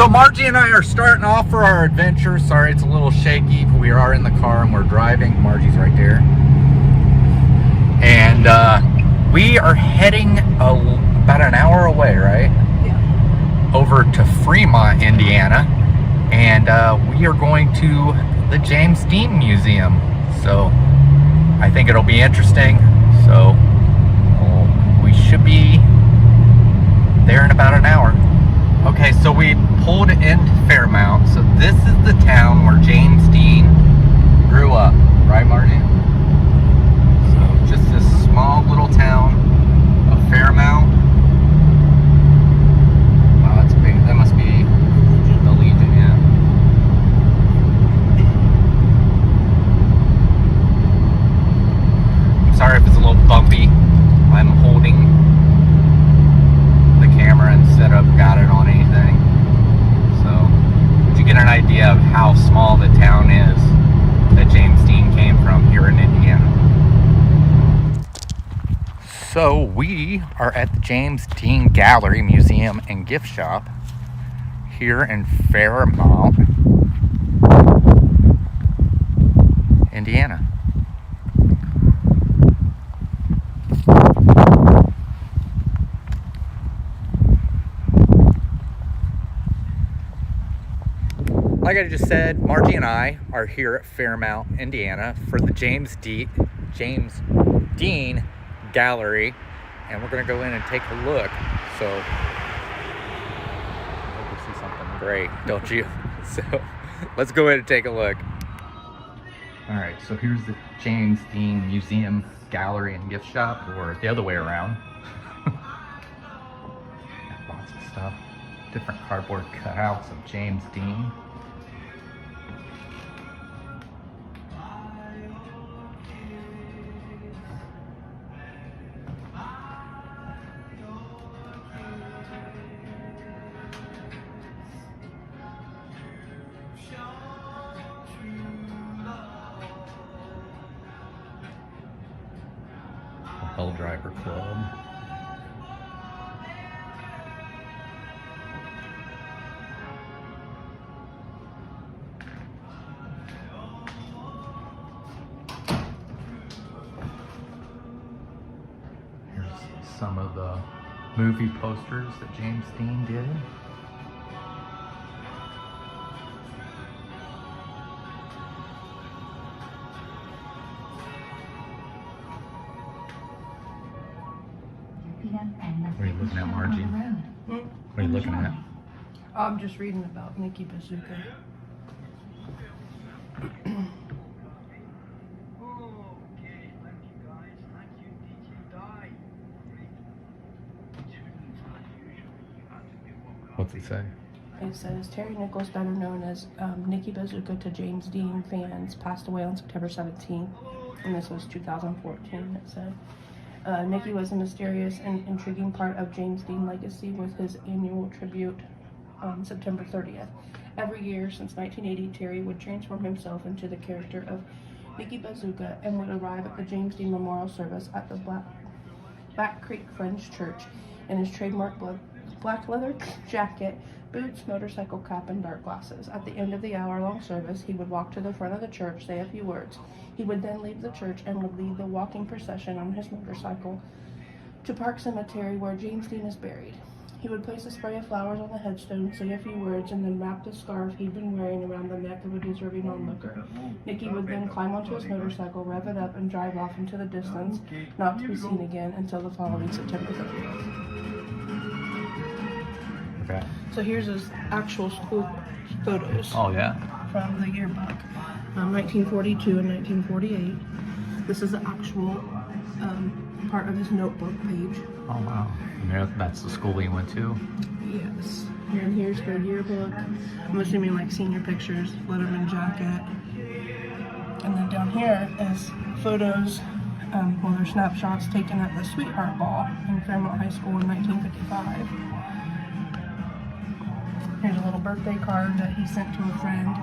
So Margie and I are starting off for our adventure. Sorry, it's a little shaky, but we are in the car and we're driving. Margie's right there. And we are heading about an hour away, right? Yeah. Over to Fairmount, Indiana. And we are going to the James Dean Museum. So I think it'll be interesting. So we should be there in about an hour. Okay, so we pulled into Fairmount. So this is the town where James Dean grew up, right, Margie? So just this small little town of Fairmount. Wow, that's big. That must be the Legion, yeah. I'm sorry if it's a little bumpy. I'm holding the camera instead of got it on anything. So to get an idea of how small the town is that James Dean came from here in Indiana. So we are at the James Dean Gallery, Museum and Gift Shop here in Fairmount, Indiana. Like I just said, Margie and I are here at Fairmount, Indiana for the James Dean Gallery, and we're going to go in and take a look. So, I hope you see something great, don't you? So, let's go in and take a look. Alright, so here's the James Dean Museum Gallery and Gift Shop, or the other way around. Lots of stuff. Different cardboard cutouts of James Dean. Hell Driver Club. Here's some of the movie posters that James Dean did. What are you looking at, Margie? What are you looking at? I'm just reading about Nikki Bazooka. What's it say? It says Terry Nichols, better known as Nikki Bazooka to James Dean fans, passed away on September 17th, and this was 2014, it said. Nikki was a mysterious and intriguing part of James Dean legacy with his annual tribute on September 30th. Every year since 1980, Terry would transform himself into the character of Nikki Bazooka and would arrive at the James Dean Memorial Service at the Black Creek Friends Church in his trademark black leather jacket, boots, motorcycle cap, and dark glasses. At the end of the hour-long service, he would walk to the front of the church, say a few words. He would then leave the church and would lead the walking procession on his motorcycle to Park Cemetery, where James Dean is buried. He would place a spray of flowers on the headstone, say a few words, and then wrap the scarf he'd been wearing around the neck of a deserving onlooker. Nikki would then climb onto his motorcycle, rev it up, and drive off into the distance, not to be seen again until the following September 30th. Okay. So here's his actual school photos. Oh, yeah? From the yearbook, 1942 and 1948. This is the actual part of his notebook page. Oh, wow. And that's the school he went to? Yes. And here's the yearbook. I'm assuming like senior pictures, Letterman jacket. And then down here is photos, well, they're snapshots taken at the Sweetheart Ball in Fairmount High School in 1955. Here's a little birthday card that he sent to a friend,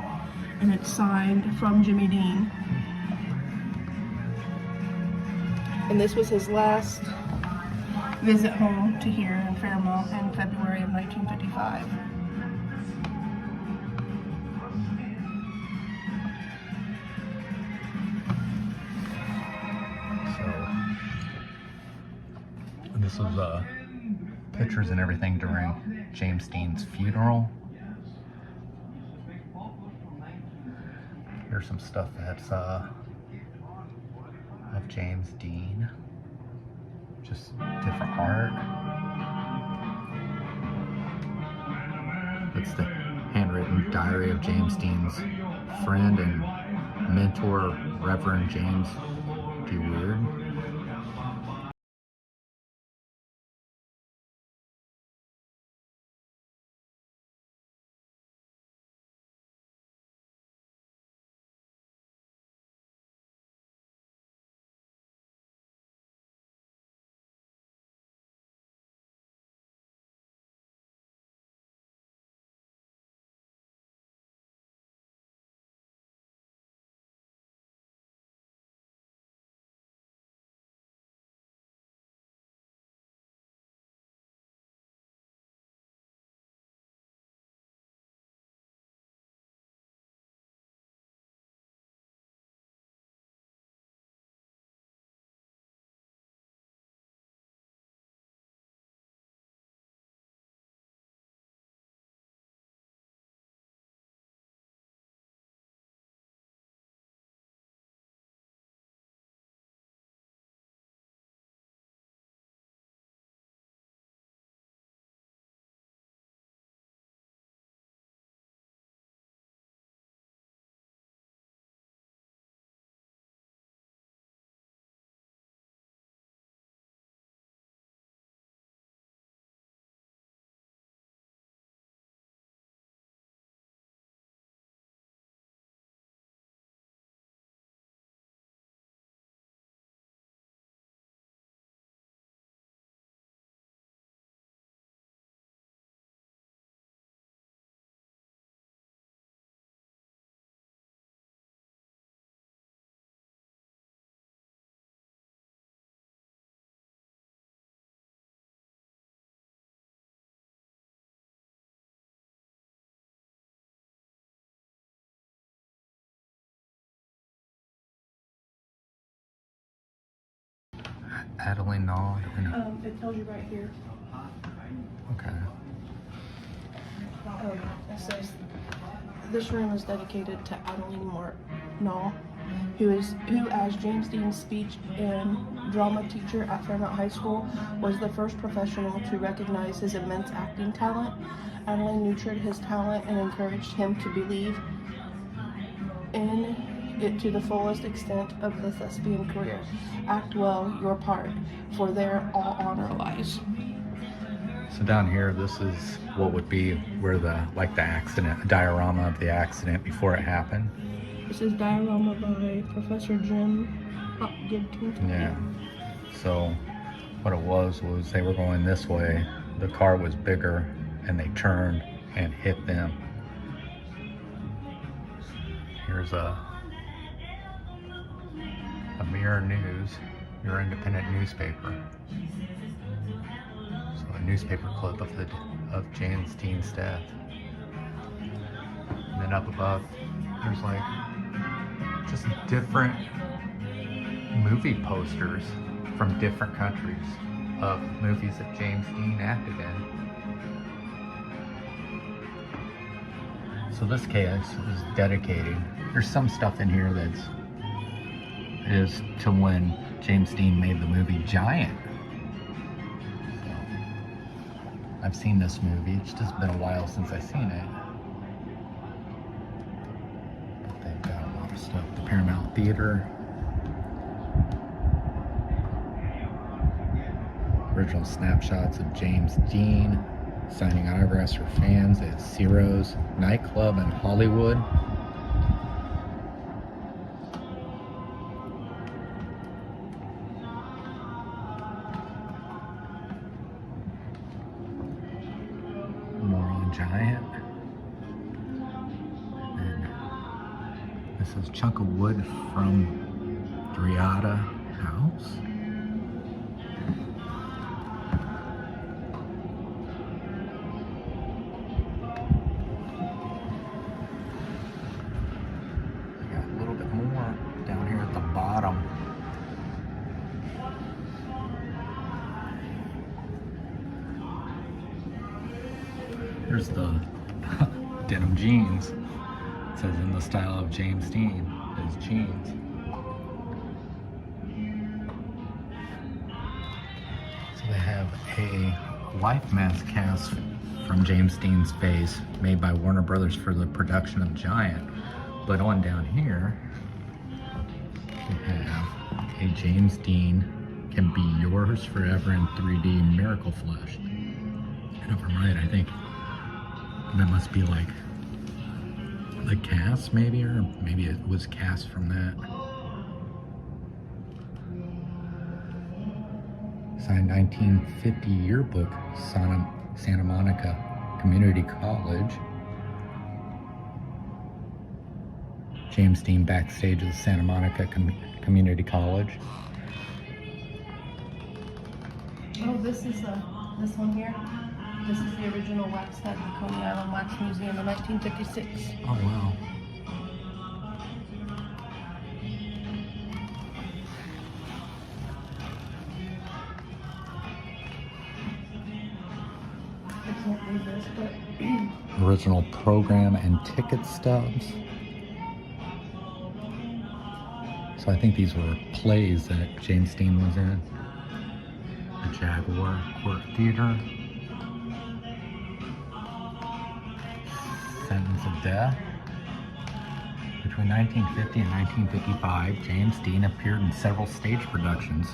and it's signed from Jimmy Dean. And this was his last visit home to here in Fairmount in February of 1955. This was pictures and everything during James Dean's funeral. Here's some stuff that's of James Dean. Just different art. It's the handwritten diary of James Dean's friend and mentor, Reverend James D. Weird. Adeline Nod. It tells you right here. Okay. It says this room is dedicated to Adeline Nall, who as James Dean's speech and drama teacher at Fairmount High School, was the first professional to recognize his immense acting talent. Adeline nurtured his talent and encouraged him to believe in it to the fullest extent of the thespian career. Act well your part, for there all honor lies. So down here, this is what would be where the accident, diorama of the accident before it happened. This is diorama by Professor Jim Hopkins. Yeah. So what it was they were going this way. The car was bigger, and they turned and hit them. Here's a Mirror News, your independent newspaper. So a newspaper clip of James Dean's death. And then up above, there's like just different movie posters from different countries of movies that James Dean acted in. So this case is dedicated. There's some stuff in here that is to when James Dean made the movie Giant. So, I've seen this movie. It's just been a while since I've seen it. But they've got a lot of stuff. The Paramount Theater. Original snapshots of James Dean signing autographs for fans at Ciro's nightclub in Hollywood. More on Giant. And this is a chunk of wood from Driada House. Here's the denim jeans. It says in the style of James Dean, his jeans. So they have a life mask cast from James Dean's face made by Warner Brothers for the production of Giant. But on down here, we have a James Dean Can Be Yours Forever in 3D Miracle Flesh. And if I'm right, I think that must be like the cast maybe, or maybe it was cast from that. Signed 1950 yearbook, Santa Monica Community College. James Dean backstage at Santa Monica Community College. Oh, this is this one here. This is the original wax head in the Coney Island Wax Museum in 1956. Oh wow. I can't read this, but Original program and ticket stubs. So I think these were plays that James Dean was in. The Jaguar Court Theater. Sentence of Death. Between 1950 and 1955, James Dean appeared in several stage productions,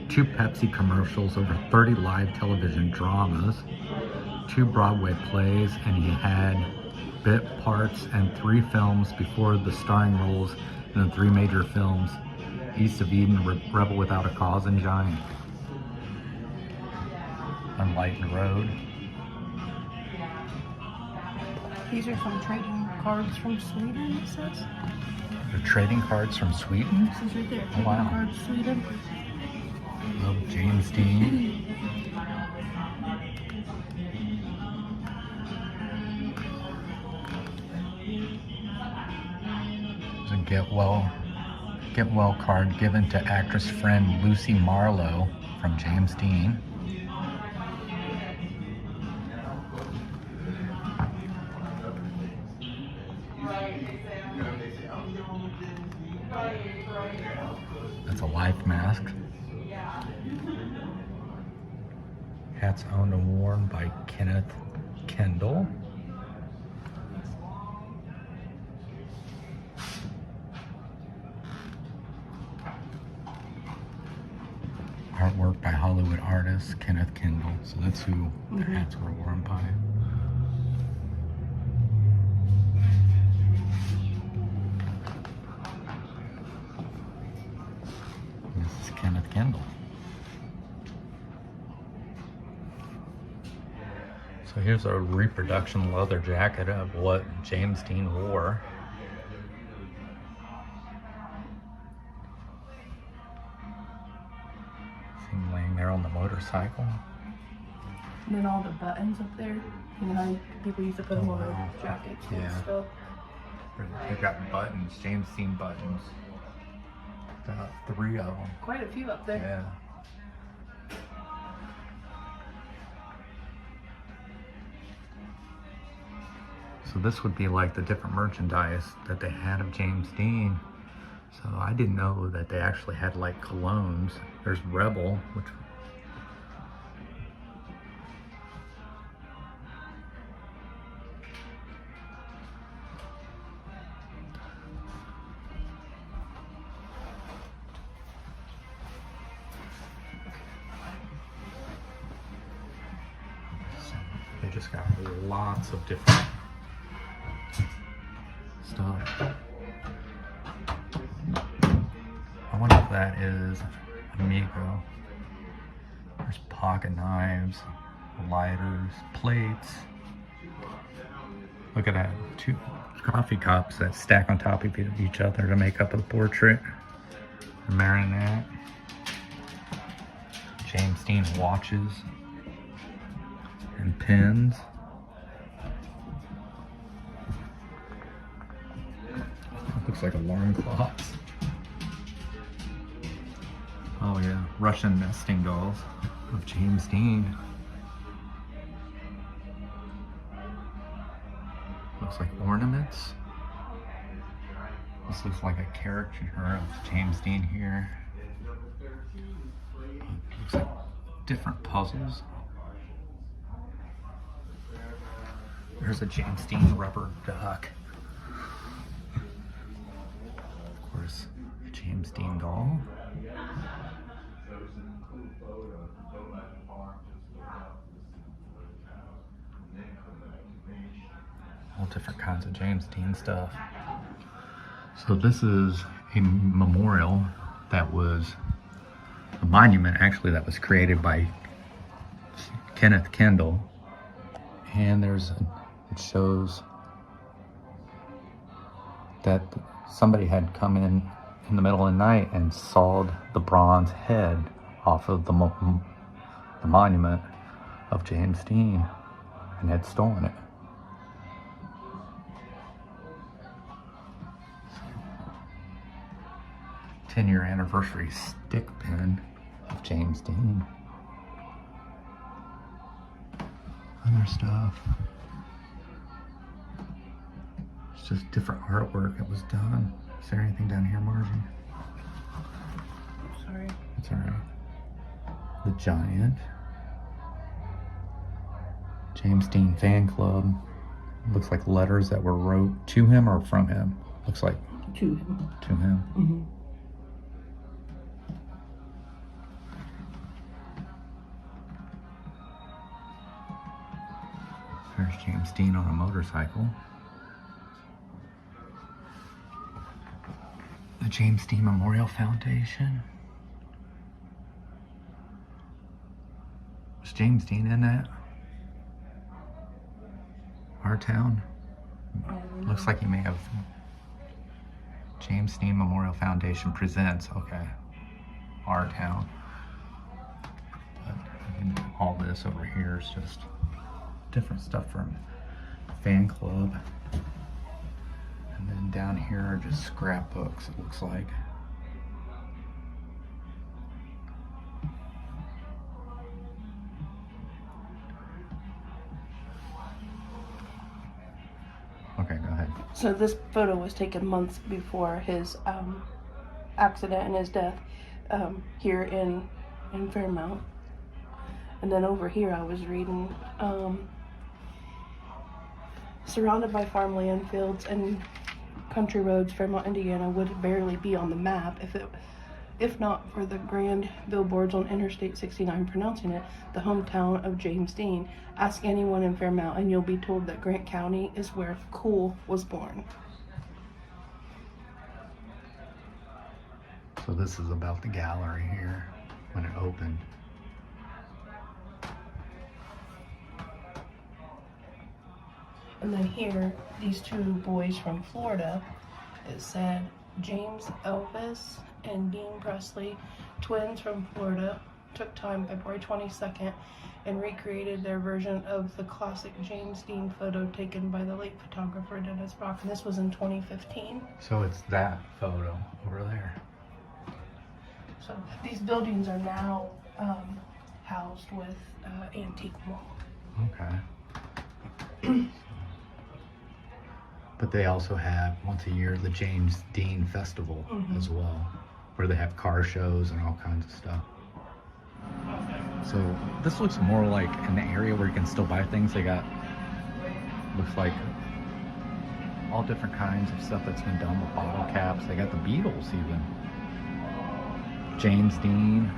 2 Pepsi commercials, over 30 live television dramas, 2 Broadway plays, and he had bit parts and 3 films before the starring roles in the 3 major films: East of Eden, Rebel Without a Cause, and Giant. Unlightened Road. these are some trading cards from Sweden, it says. They're trading cards from Sweden? This is right there. Oh, Trading wow. cards, Sweden. Oh, James Dean. There's a get well card given to actress friend Lucy Marlowe from James Dean. That's a life mask. Hats owned and worn by Kenneth Kendall. Artwork by Hollywood artist Kenneth Kendall. So that's who their hats were worn by. This is Kenneth Kendall. So here's a reproduction leather jacket of what James Dean wore. Seen laying there on the motorcycle. And then all the buttons up there. You know how people used to put them on wow. their jackets and Yeah. stuff. They've got buttons, James Dean buttons. About 3 of them. Quite a few up there. Yeah. So this would be like the different merchandise that they had of James Dean. So I didn't know that they actually had like colognes. There's Rebel, which they just got lots of different stuff. I wonder if that is Amigo. There's pocket knives, lighters, plates. Look at that. 2 coffee cups that stack on top of each other to make up a portrait. A marionette. James Dean watches and pins. Looks like a loincloth. Oh yeah, Russian nesting dolls of James Dean. Looks like ornaments. This looks like a caricature of James Dean here. Looks like different puzzles. There's a James Dean rubber duck. Of course, a James Dean doll. All different kinds of James Dean stuff. So this is a memorial that was a monument actually that was created by Kenneth Kendall. And it shows that somebody had come in the middle of the night and sawed the bronze head off of the monument of James Dean and had stolen it. So, 10-year anniversary stick pin of James Dean. Other stuff. It's just different artwork that was done. Is there anything down here, Margie? Sorry. It's alright. The Giant. James Dean Fan Club. Looks like letters that were wrote to him or from him. Looks like To him. to him. Mm-hmm. There's James Dean on a motorcycle. The James Dean Memorial Foundation. Was James Dean in that? Our town? Looks like he may have. James Dean Memorial Foundation presents. Okay. Our town. But all this over here is just different stuff from fan club. And then down here are just scrapbooks, it looks like. Okay, go ahead. So this photo was taken months before his accident and his death here in Fairmount. And then over here I was reading, surrounded by farmland, fields, and country roads, Fairmount, Indiana would barely be on the map if not for the grand billboards on Interstate 69 pronouncing it the hometown of James Dean. Ask anyone in Fairmount and you'll be told that Grant County is where Cool was born. So this is about the gallery here when it opened. And then here, these two boys from Florida, it said James Elvis and Dean Presley, twins from Florida, took time February 22nd and recreated their version of the classic James Dean photo taken by the late photographer Dennis Brock, and this was in 2015. So it's that photo over there. So these buildings are now housed with antique mall. Okay. But they also have, once a year, the James Dean Festival as well, where they have car shows and all kinds of stuff. So this looks more like an area where you can still buy things. They got, looks like all different kinds of stuff that's been done with bottle caps. They got the Beatles even. James Dean.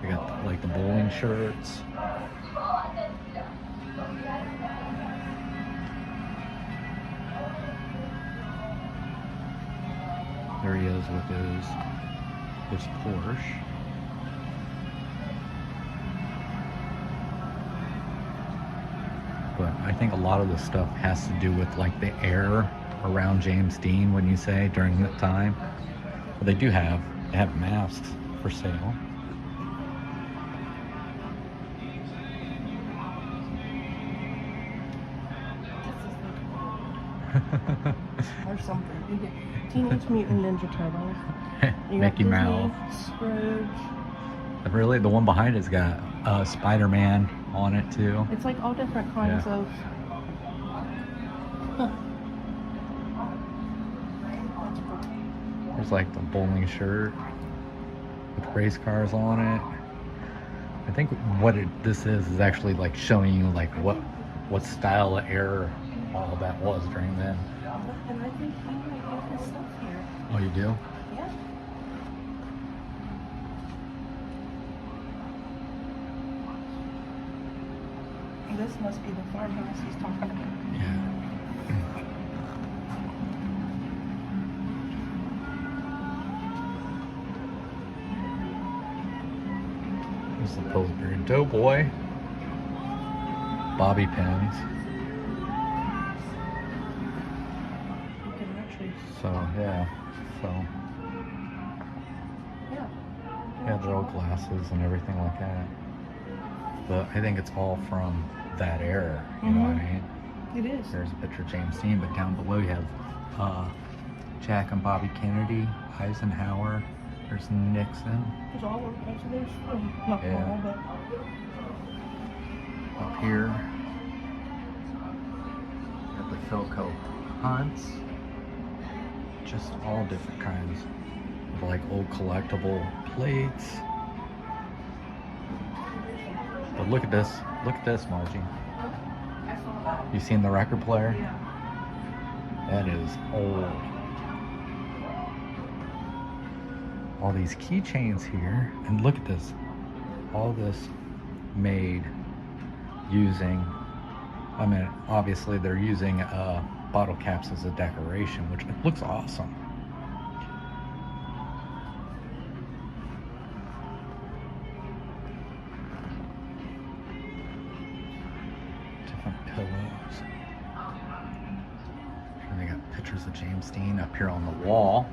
They got like the bowling shirts. There he is with his Porsche. But I think a lot of the stuff has to do with like the air around James Dean, when you say, during that time. But they have masks for sale. Or something. You get Teenage Mutant Ninja Turtles. You got Mickey Mouse. Disney, Scrooge. Really, the one behind it's got Spider-Man on it too. It's like all different kinds of. Huh. There's like the bowling shirt with race cars on it. I think what this is actually like showing you like what style of era all that was during then. And I think he might have his stuff here. Oh, you do? Yeah. This must be the farmhouse he's talking about. Yeah. There's the Pillsbury Doughboy. Bobby pins. You can actually, So, yeah. So, yeah. yeah, they're all glasses and everything like that. But I think it's all from that era, you know what I mean? It is. There's a picture of James Dean, but down below you have Jack and Bobby Kennedy, Eisenhower, there's Nixon. There's all of them. So there's not Yeah. all, but Up here, got the Philco Hunts, just all different kinds of like old collectible plates. But look at this, Margie. I saw that. You seen the record player? Yeah. That is old. All these keychains here, and look at this. All this made using, I mean, obviously they're using bottle caps as a decoration, which looks awesome. Different pillows. And they got pictures of James Dean up here on the wall.